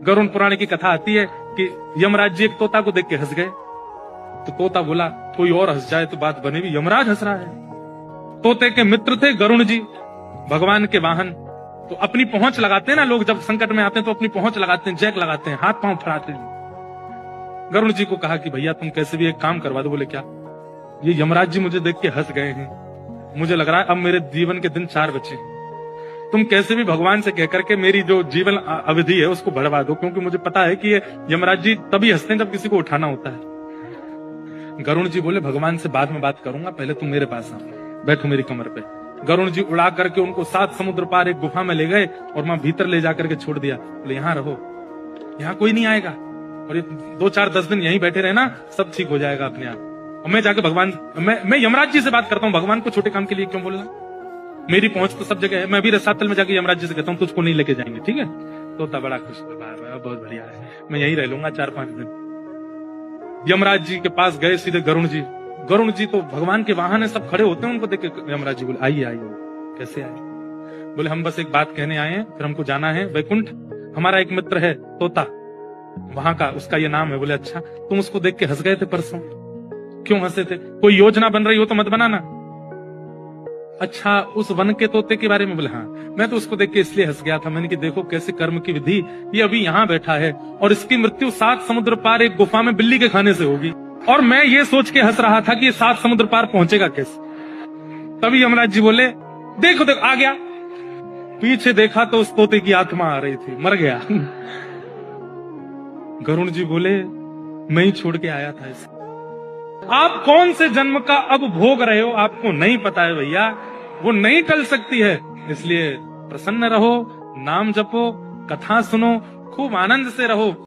गरुड़ पुराण की कथा आती है कि यमराज जी एक तोता को देख के हंस गए। तो तोता बोला कोई और हंस जाए तो बात बनेगी, यमराज हंस रहा है। तोते के मित्र थे गरुड़ जी, भगवान के वाहन। तो अपनी पहुंच लगाते हैं ना लोग, जब संकट में आते हैं तो अपनी पहुंच लगाते हैं, जैक लगाते हैं, हाथ पांव फड़ाते हैं। गरुड़ जी को कहा कि भैया तुम कैसे भी एक काम करवा दो। बोले क्या? ये यमराज जी मुझे देख के हंस गए हैं, मुझे लग रहा है अब मेरे जीवन के दिन 4 बचे। तुम कैसे भी भगवान से कहकर के मेरी जो जीवन अवधि है उसको बढ़वा दो, क्योंकि मुझे पता है कि ये यमराज जी तभी हंसते हैं जब किसी को उठाना होता है। गरुड़ जी बोले भगवान से बाद में बात करूंगा, पहले तुम मेरे पास आओ, बैठो मेरी कमर पे। गरुड़ जी उड़ा करके उनको 7 समुद्र पार एक गुफा में ले गए और वहां भीतर ले जाकर के छोड़ दिया। बोले यहाँ रहो, यहाँ कोई नहीं आएगा, और ये 2-4-10 दिन यहीं बैठे रहना, सब ठीक हो जाएगा अपने आप। और मैं जाके भगवान, मैं यमराज जी से बात करता हूँ, भगवान को छोटे काम के लिए क्यों बोलना? मेरी पहुंच तो सब जगह है। मैं भी रसातल में जाके यमराज जी से कहता हूँ तुझको नहीं लेके जाएंगे, ठीक है? तोता बड़ा खुश हुआ, बहुत बढ़िया है, मैं यहीं रह लूंगा 4-5 दिन। यमराज जी के पास गए सीधे गरुड़ जी। गरुड़ जी तो भगवान के वाहन है, सब खड़े होते हैं, उनको देख के यमराज जी बोले आइए आइए। कैसे आए? बोले हम बस एक बात कहने आए हैं, फिर हमको जाना है वैकुंठ। हमारा एक मित्र है तोता, वहां का, उसका ये नाम है। बोले अच्छा, तुम उसको देख के हंस गए थे परसों, क्यों हंसे थे? कोई योजना बन रही हो तो मत बनाना। अच्छा, उस वन के तोते के बारे में? बोले हाँ, मैं तो उसको देख के इसलिए हंस गया था, मैंने कि देखो कैसे कर्म की विधि, ये अभी यहाँ बैठा है और इसकी मृत्यु 7 समुद्र पार एक गुफा में बिल्ली के खाने से होगी, और मैं ये सोच के हंस रहा था कि ये 7 समुद्र पार पहुंचेगा कैसे। तभी यमराज जी बोले देखो देखो आ गया। पीछे देखा तो उस तोते की आत्मा आ रही थी, मर गया। गरुड़ जी बोले मैं ही छोड़ के आया था इसे। आप कौन से जन्म का अब भोग रहे हो आपको नहीं पता है भैया, वो नहीं टल सकती है। इसलिए प्रसन्न रहो, नाम जपो, कथा सुनो, खूब आनंद से रहो।